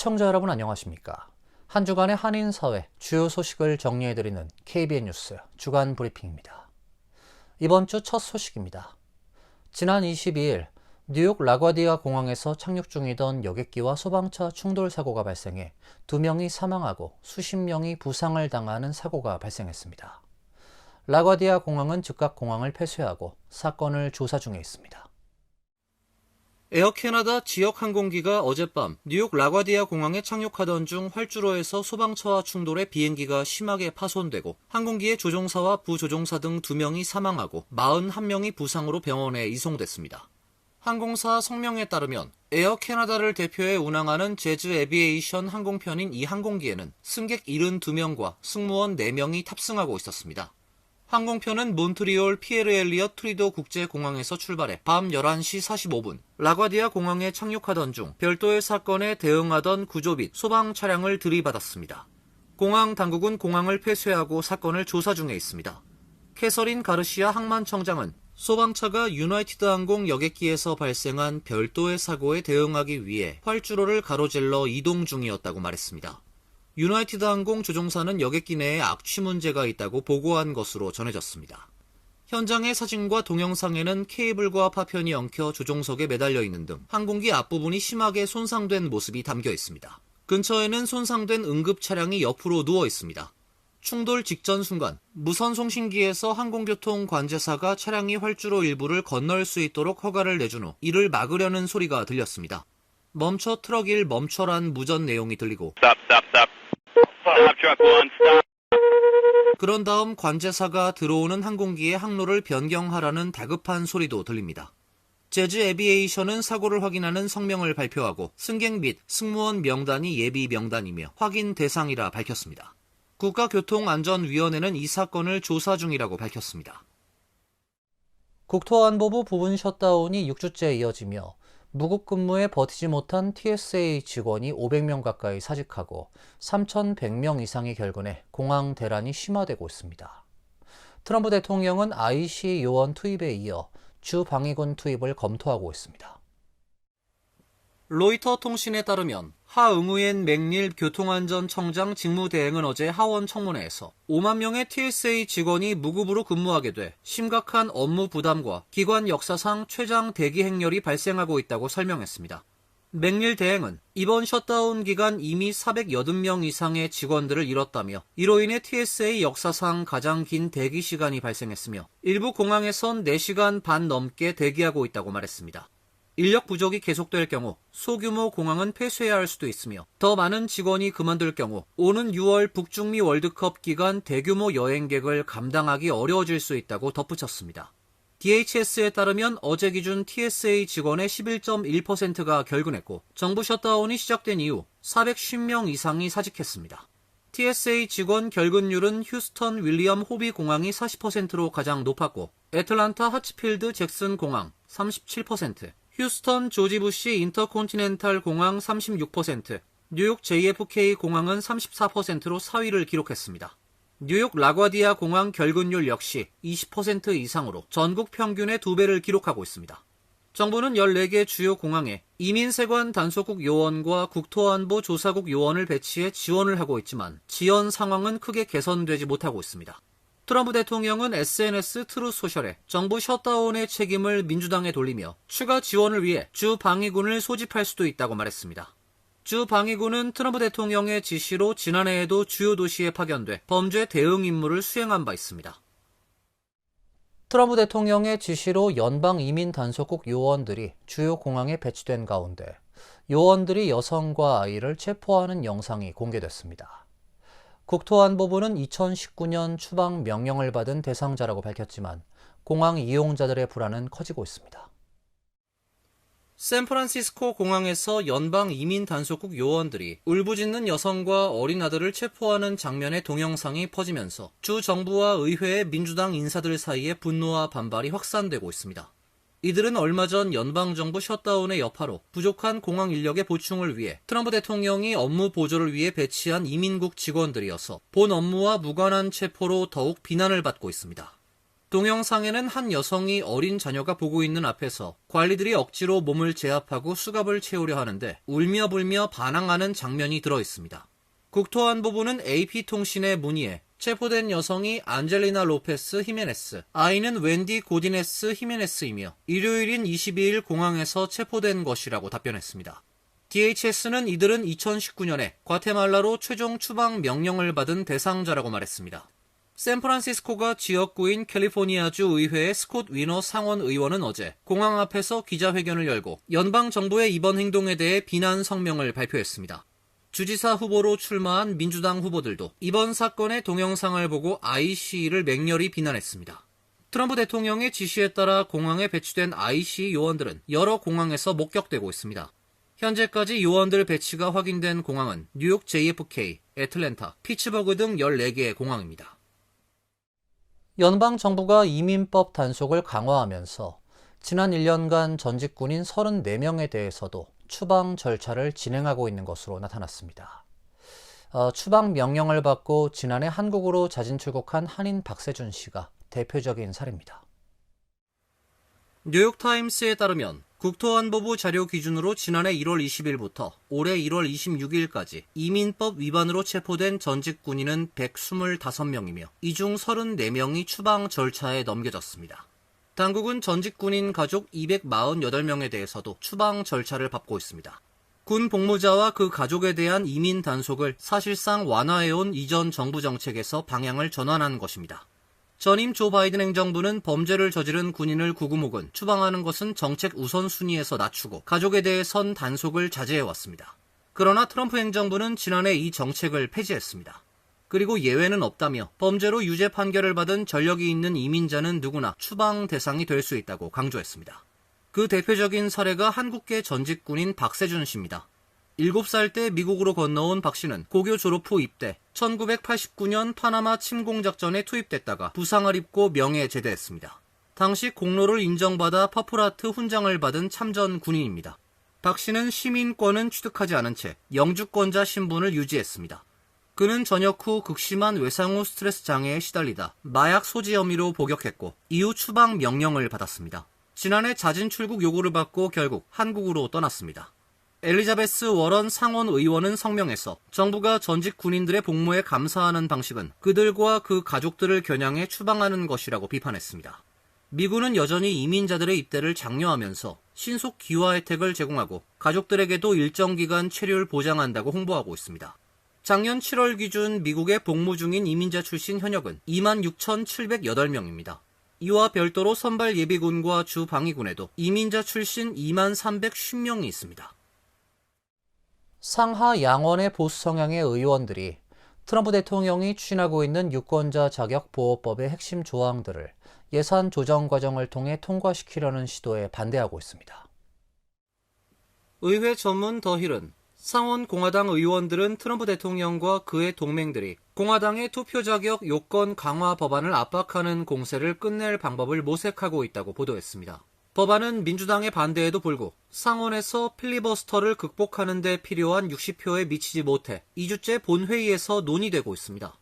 시청자 여러분 안녕하십니까? 한 주간의 한인사회 주요 소식을 정리해드리는 KBN 뉴스 주간 브리핑입니다. 이번 주 첫 소식입니다. 지난 22일 뉴욕 라과디아 공항에서 착륙 중이던 여객기와 소방차 충돌 사고가 발생해 2명이 사망하고 수십 명이 부상을 당하는 사고가 발생했습니다. 라과디아 공항은 즉각 공항을 폐쇄하고 사건을 조사 중에 있습니다. 에어캐나다 지역 항공기가 어젯밤 뉴욕 라과디아 공항에 착륙하던 중 활주로에서 소방차와 충돌해 비행기가 심하게 파손되고 항공기의 조종사와 부조종사 등 2명이 사망하고 41명이 부상으로 병원에 이송됐습니다. 항공사 성명에 따르면 에어캐나다를 대표해 운항하는 제즈 에비에이션 항공편인 이 항공기에는 승객 72명과 승무원 4명이 탑승하고 있었습니다. 항공편은 몬트리올 피에르 엘리엇 트리도 국제공항에서 출발해 밤 11시 45분 라과디아 공항에 착륙하던 중 별도의 사건에 대응하던 구조 및 소방 차량을 들이받았습니다. 공항 당국은 공항을 폐쇄하고 사건을 조사 중에 있습니다. 캐서린 가르시아 항만청장은 소방차가 유나이티드 항공 여객기에서 발생한 별도의 사고에 대응하기 위해 활주로를 가로질러 이동 중이었다고 말했습니다. 유나이티드 항공 조종사는 여객기 내에 악취 문제가 있다고 보고한 것으로 전해졌습니다. 현장의 사진과 동영상에는 케이블과 파편이 엉켜 조종석에 매달려 있는 등 항공기 앞부분이 심하게 손상된 모습이 담겨 있습니다. 근처에는 손상된 응급 차량이 옆으로 누워 있습니다. 충돌 직전 순간 무선 송신기에서 항공교통 관제사가 차량이 활주로 일부를 건널 수 있도록 허가를 내준 후 이를 막으려는 소리가 들렸습니다. 멈춰 트럭 1 멈춰란 무전 내용이 들리고 그런 다음 관제사가 들어오는 항공기의 항로를 변경하라는 다급한 소리도 들립니다. 제즈 에비에이션은 사고를 확인하는 성명을 발표하고 승객 및 승무원 명단이 예비 명단이며 확인 대상이라 밝혔습니다. 국가교통안전위원회는 이 사건을 조사 중이라고 밝혔습니다. 국토안보부 부분 셧다운이 6주째 이어지며 무급 근무에 버티지 못한 TSA 직원이 500명 가까이 사직하고 3,100명 이상이 결근해 공항 대란이 심화되고 있습니다. 트럼프 대통령은 IC 요원 투입에 이어 주 방위군 투입을 검토하고 있습니다. 로이터 통신에 따르면 하 응우엔 맥닐 교통안전청장 직무대행은 어제 하원 청문회에서 5만 명의 TSA 직원이 무급으로 근무하게 돼 심각한 업무 부담과 기관 역사상 최장 대기 행렬이 발생하고 있다고 설명했습니다. 맥닐 대행은 이번 셧다운 기간 이미 480명 이상의 직원들을 잃었다며 이로 인해 TSA 역사상 가장 긴 대기 시간이 발생했으며 일부 공항에선 4시간 반 넘게 대기하고 있다고 말했습니다. 인력 부족이 계속될 경우 소규모 공항은 폐쇄해야 할 수도 있으며 더 많은 직원이 그만둘 경우 오는 6월 북중미 월드컵 기간 대규모 여행객을 감당하기 어려워질 수 있다고 덧붙였습니다. DHS에 따르면 어제 기준 TSA 직원의 11.1%가 결근했고 정부 셧다운이 시작된 이후 450명 이상이 사직했습니다. TSA 직원 결근율은 휴스턴 윌리엄 호비 공항이 40%로 가장 높았고 애틀란타 하츠필드 잭슨 공항 37%, 휴스턴 조지 부시 인터콘티넨탈 공항 36%, 뉴욕 JFK 공항은 34%로 4위를 기록했습니다. 뉴욕 라과디아 공항 결근율 역시 20% 이상으로 전국 평균의 2배를 기록하고 있습니다. 정부는 14개 주요 공항에 이민세관 단속국 요원과 국토안보 조사국 요원을 배치해 지원을 하고 있지만 지연 상황은 크게 개선되지 못하고 있습니다. 트럼프 대통령은 SNS 트루스 소셜에 정부 셧다운의 책임을 민주당에 돌리며 추가 지원을 위해 주 방위군을 소집할 수도 있다고 말했습니다. 주 방위군은 트럼프 대통령의 지시로 지난해에도 주요 도시에 파견돼 범죄 대응 임무를 수행한 바 있습니다. 트럼프 대통령의 지시로 연방 이민 단속국 요원들이 주요 공항에 배치된 가운데 요원들이 여성과 아이를 체포하는 영상이 공개됐습니다. 국토안보부는 2019년 추방 명령을 받은 대상자라고 밝혔지만 공항 이용자들의 불안은 커지고 있습니다. 샌프란시스코 공항에서 연방 이민 단속국 요원들이 울부짖는 여성과 어린 아들을 체포하는 장면의 동영상이 퍼지면서 주 정부와 의회의 민주당 인사들 사이에 분노와 반발이 확산되고 있습니다. 이들은 얼마 전 연방정부 셧다운의 여파로 부족한 공항 인력의 보충을 위해 트럼프 대통령이 업무 보조를 위해 배치한 이민국 직원들이어서 본 업무와 무관한 체포로 더욱 비난을 받고 있습니다. 동영상에는 한 여성이 어린 자녀가 보고 있는 앞에서 관리들이 억지로 몸을 제압하고 수갑을 채우려 하는데 울며 불며 반항하는 장면이 들어 있습니다. 국토안보부는 AP통신의 문의에 체포된 여성이 안젤리나 로페스 히메네스, 아이는 웬디 고디네스 히메네스이며 일요일인 22일 공항에서 체포된 것이라고 답변했습니다. DHS는 이들은 2019년에 과테말라로 최종 추방 명령을 받은 대상자라고 말했습니다. 샌프란시스코가 지역구인 캘리포니아주 의회의 스콧 위너 상원 의원은 어제 공항 앞에서 기자회견을 열고 연방정부의 이번 행동에 대해 비난 성명을 발표했습니다. 주지사 후보로 출마한 민주당 후보들도 이번 사건의 동영상을 보고 ICE를 맹렬히 비난했습니다. 트럼프 대통령의 지시에 따라 공항에 배치된 ICE 요원들은 여러 공항에서 목격되고 있습니다. 현재까지 요원들 배치가 확인된 공항은 뉴욕 JFK, 애틀랜타, 피츠버그 등 14개의 공항입니다. 연방정부가 이민법 단속을 강화하면서 지난 1년간 전직 군인 34명에 대해서도 추방 절차를 진행하고 있는 것으로 나타났습니다. 추방 명령을 받고 지난해 한국으로 자진 출국한 한인 박세준 씨가 대표적인 사례입니다. 뉴욕타임스에 따르면 국토안보부 자료 기준으로 지난해 1월 20일부터 올해 1월 26일까지 이민법 위반으로 체포된 전직 군인은 125명이며 이 중 34명이 추방 절차에 넘겨졌습니다. 당국은 전직 군인 가족 248명에 대해서도 추방 절차를 밟고 있습니다. 군 복무자와 그 가족에 대한 이민 단속을 사실상 완화해온 이전 정부 정책에서 방향을 전환한 것입니다. 전임 조 바이든 행정부는 범죄를 저지른 군인을 구금혹은 추방하는 것은 정책 우선순위에서 낮추고 가족에 대해선 단속을 자제해왔습니다. 그러나 트럼프 행정부는 지난해 이 정책을 폐지했습니다. 그리고 예외는 없다며 범죄로 유죄 판결을 받은 전력이 있는 이민자는 누구나 추방 대상이 될 수 있다고 강조했습니다. 그 대표적인 사례가 한국계 전직 군인 박세준 씨입니다. 7살 때 미국으로 건너온 박 씨는 고교 졸업 후 입대, 1989년 파나마 침공작전에 투입됐다가 부상을 입고 명예 제대했습니다. 당시 공로를 인정받아 퍼플하트 훈장을 받은 참전 군인입니다. 박 씨는 시민권은 취득하지 않은 채 영주권자 신분을 유지했습니다. 그는 전역 후 극심한 외상 후 스트레스 장애에 시달리다 마약 소지 혐의로 복역했고 이후 추방 명령을 받았습니다. 지난해 자진 출국 요구를 받고 결국 한국으로 떠났습니다. 엘리자베스 워런 상원 의원은 성명에서 정부가 전직 군인들의 복무에 감사하는 방식은 그들과 그 가족들을 겨냥해 추방하는 것이라고 비판했습니다. 미군은 여전히 이민자들의 입대를 장려하면서 신속 귀화 혜택을 제공하고 가족들에게도 일정 기간 체류를 보장한다고 홍보하고 있습니다. 작년 7월 기준 미국에 복무 중인 이민자 출신 현역은 26,708명입니다. 이와 별도로 선발 예비군과 주 방위군에도 이민자 출신 23,350명이 있습니다. 상하 양원의 보수 성향의 의원들이 트럼프 대통령이 추진하고 있는 유권자 자격 보호법의 핵심 조항들을 예산 조정 과정을 통해 통과시키려는 시도에 반대하고 있습니다. 의회 전문 더힐은 상원 공화당 의원들은 트럼프 대통령과 그의 동맹들이 공화당의 투표 자격 요건 강화 법안을 압박하는 공세를 끝낼 방법을 모색하고 있다고 보도했습니다. 법안은 민주당의 반대에도 불구 상원에서 필리버스터를 극복하는 데 필요한 60표에 미치지 못해 2주째 본회의에서 논의되고 있습니다.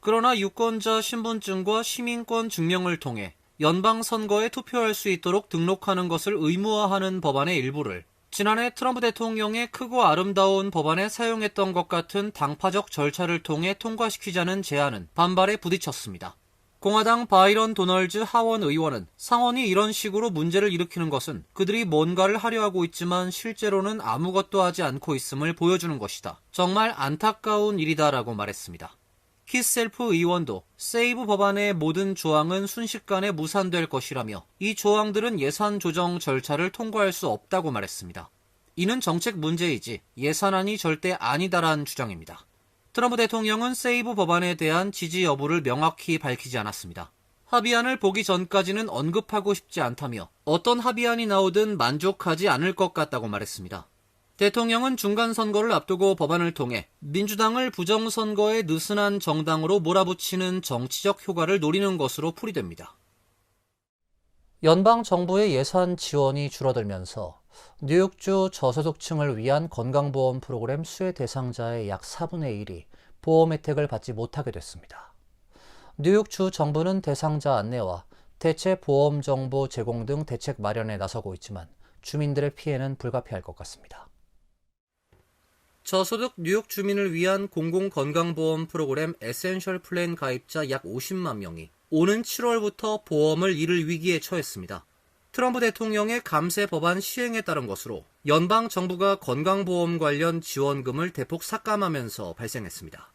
그러나 유권자 신분증과 시민권 증명을 통해 연방선거에 투표할 수 있도록 등록하는 것을 의무화하는 법안의 일부를 지난해 트럼프 대통령의 크고 아름다운 법안에 사용했던 것 같은 당파적 절차를 통해 통과시키자는 제안은 반발에 부딪혔습니다. 공화당 바이런 도널즈 하원 의원은 상원이 이런 식으로 문제를 일으키는 것은 그들이 뭔가를 하려 하고 있지만 실제로는 아무것도 하지 않고 있음을 보여주는 것이다. 정말 안타까운 일이다라고 말했습니다. 키셀프 의원도 세이브 법안의 모든 조항은 순식간에 무산될 것이라며 이 조항들은 예산 조정 절차를 통과할 수 없다고 말했습니다. 이는 정책 문제이지 예산안이 절대 아니다라는 주장입니다. 트럼프 대통령은 세이브 법안에 대한 지지 여부를 명확히 밝히지 않았습니다. 합의안을 보기 전까지는 언급하고 싶지 않다며 어떤 합의안이 나오든 만족하지 않을 것 같다고 말했습니다. 대통령은 중간선거를 앞두고 법안을 통해 민주당을 부정선거에 느슨한 정당으로 몰아붙이는 정치적 효과를 노리는 것으로 풀이됩니다. 연방정부의 예산 지원이 줄어들면서 뉴욕주 저소득층을 위한 건강보험 프로그램 수혜 대상자의 약 4분의 1이 보험 혜택을 받지 못하게 됐습니다. 뉴욕주 정부는 대상자 안내와 대체 보험 정보 제공 등 대책 마련에 나서고 있지만 주민들의 피해는 불가피할 것 같습니다. 저소득 뉴욕 주민을 위한 공공건강보험 프로그램 에센셜 플랜 가입자 약 50만 명이 오는 7월부터 보험을 잃을 위기에 처했습니다. 트럼프 대통령의 감세 법안 시행에 따른 것으로 연방 정부가 건강보험 관련 지원금을 대폭 삭감하면서 발생했습니다.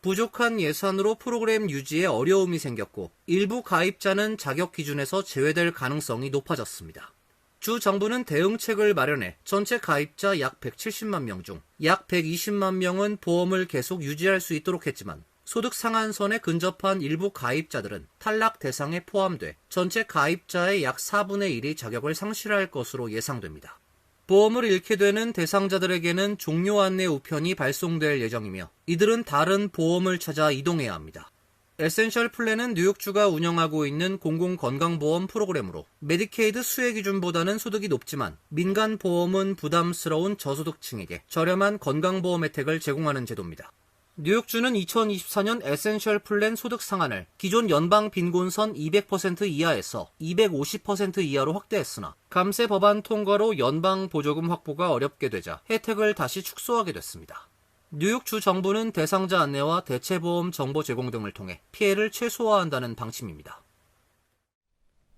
부족한 예산으로 프로그램 유지에 어려움이 생겼고 일부 가입자는 자격 기준에서 제외될 가능성이 높아졌습니다. 주 정부는 대응책을 마련해 전체 가입자 약 170만 명 중 약 120만 명은 보험을 계속 유지할 수 있도록 했지만 소득 상한선에 근접한 일부 가입자들은 탈락 대상에 포함돼 전체 가입자의 약 4분의 1이 자격을 상실할 것으로 예상됩니다. 보험을 잃게 되는 대상자들에게는 종료 안내 우편이 발송될 예정이며 이들은 다른 보험을 찾아 이동해야 합니다. 에센셜 플랜은 뉴욕주가 운영하고 있는 공공건강보험 프로그램으로 메디케이드 수혜 기준보다는 소득이 높지만 민간 보험은 부담스러운 저소득층에게 저렴한 건강보험 혜택을 제공하는 제도입니다. 뉴욕주는 2024년 에센셜 플랜 소득 상한을 기존 연방 빈곤선 200% 이하에서 250% 이하로 확대했으나 감세 법안 통과로 연방 보조금 확보가 어렵게 되자 혜택을 다시 축소하게 됐습니다. 뉴욕주 정부는 대상자 안내와 대체보험 정보 제공 등을 통해 피해를 최소화한다는 방침입니다.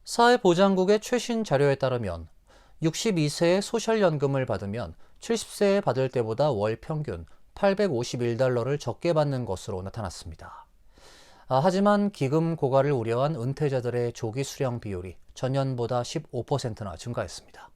사회보장국의 최신 자료에 따르면 62세에 소셜연금을 받으면 70세에 받을 때보다 월 평균 $851를 적게 받는 것으로 나타났습니다. 하지만 기금 고갈을 우려한 은퇴자들의 조기 수령 비율이 전년보다 15%나 증가했습니다.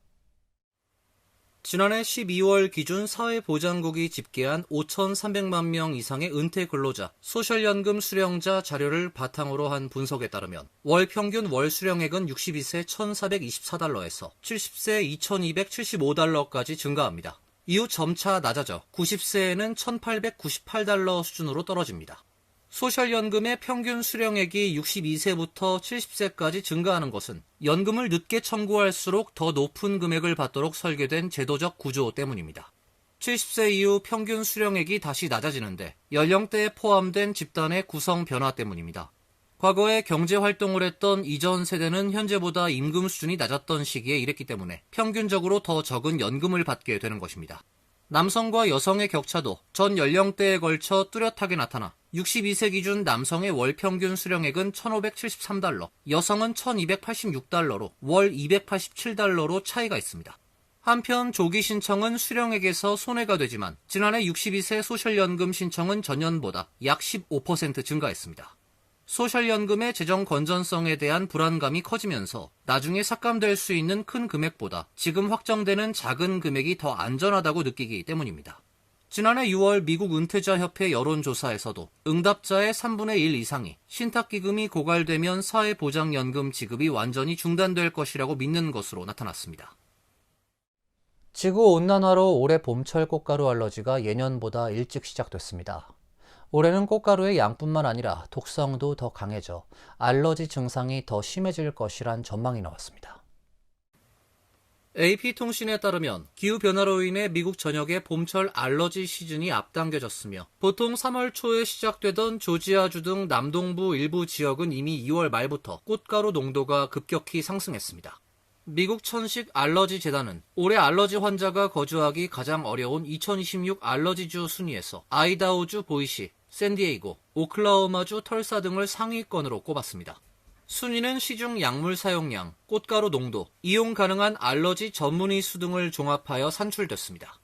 지난해 12월 기준 사회보장국이 집계한 5,300만 명 이상의 은퇴 근로자, 소셜연금 수령자 자료를 바탕으로 한 분석에 따르면 월 평균 월 수령액은 62세 $1,424에서 70세 $2,275까지 증가합니다. 이후 점차 낮아져 90세에는 $1,898 수준으로 떨어집니다. 소셜연금의 평균 수령액이 62세부터 70세까지 증가하는 것은 연금을 늦게 청구할수록 더 높은 금액을 받도록 설계된 제도적 구조 때문입니다. 70세 이후 평균 수령액이 다시 낮아지는데 연령대에 포함된 집단의 구성 변화 때문입니다. 과거에 경제활동을 했던 이전 세대는 현재보다 임금 수준이 낮았던 시기에 일했기 때문에 평균적으로 더 적은 연금을 받게 되는 것입니다. 남성과 여성의 격차도 전 연령대에 걸쳐 뚜렷하게 나타나 62세 기준 남성의 월 평균 수령액은 $1,573, 여성은 $1,286로 월 $287로 차이가 있습니다. 한편 조기 신청은 수령액에서 손해가 되지만 지난해 62세 소셜연금 신청은 전년보다 약 15% 증가했습니다. 소셜연금의 재정 건전성에 대한 불안감이 커지면서 나중에 삭감될 수 있는 큰 금액보다 지금 확정되는 작은 금액이 더 안전하다고 느끼기 때문입니다. 지난해 6월 미국 은퇴자협회 여론조사에서도 응답자의 3분의 1 이상이 신탁기금이 고갈되면 사회보장연금 지급이 완전히 중단될 것이라고 믿는 것으로 나타났습니다. 지구온난화로 올해 봄철 꽃가루 알러지가 예년보다 일찍 시작됐습니다. 올해는 꽃가루의 양뿐만 아니라 독성도 더 강해져 알러지 증상이 더 심해질 것이란 전망이 나왔습니다. AP통신에 따르면 기후변화로 인해 미국 전역의 봄철 알러지 시즌이 앞당겨졌으며 보통 3월 초에 시작되던 조지아주 등 남동부 일부 지역은 이미 2월 말부터 꽃가루 농도가 급격히 상승했습니다. 미국 천식 알러지 재단은 올해 알러지 환자가 거주하기 가장 어려운 2026 알러지주 순위에서 아이다호주 보이시, 샌디에이고, 오클라호마주 털사 등을 상위권으로 꼽았습니다. 순위는 시중 약물 사용량, 꽃가루 농도, 이용 가능한 알러지 전문의 수 등을 종합하여 산출됐습니다.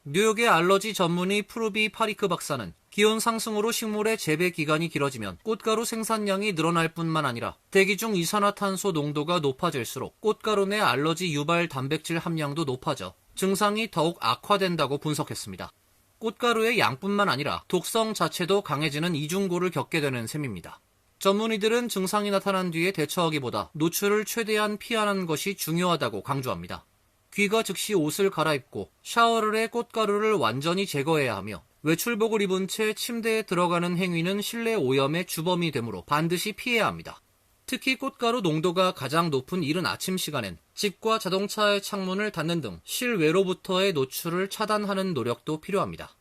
뉴욕의 알러지 전문의 프루비 파리크 박사는 기온 상승으로 식물의 재배 기간이 길어지면 꽃가루 생산량이 늘어날 뿐만 아니라 대기 중 이산화탄소 농도가 높아질수록 꽃가루 내 알러지 유발 단백질 함량도 높아져 증상이 더욱 악화된다고 분석했습니다. 꽃가루의 양뿐만 아니라 독성 자체도 강해지는 이중고를 겪게 되는 셈입니다. 전문의들은 증상이 나타난 뒤에 대처하기보다 노출을 최대한 피하는 것이 중요하다고 강조합니다. 귀가 즉시 옷을 갈아입고 샤워를 해 꽃가루를 완전히 제거해야 하며 외출복을 입은 채 침대에 들어가는 행위는 실내 오염의 주범이 되므로 반드시 피해야 합니다. 특히 꽃가루 농도가 가장 높은 이른 아침 시간엔 집과 자동차의 창문을 닫는 등 실외로부터의 노출을 차단하는 노력도 필요합니다.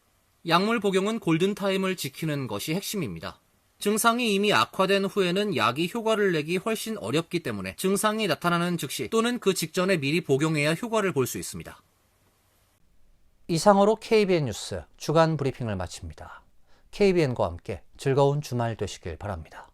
약물 복용은 골든타임을 지키는 것이 핵심입니다. 증상이 이미 악화된 후에는 약이 효과를 내기 훨씬 어렵기 때문에 증상이 나타나는 즉시 또는 그 직전에 미리 복용해야 효과를 볼 수 있습니다. 이상으로 KBN 뉴스 주간 브리핑을 마칩니다. KBN과 함께 즐거운 주말 되시길 바랍니다.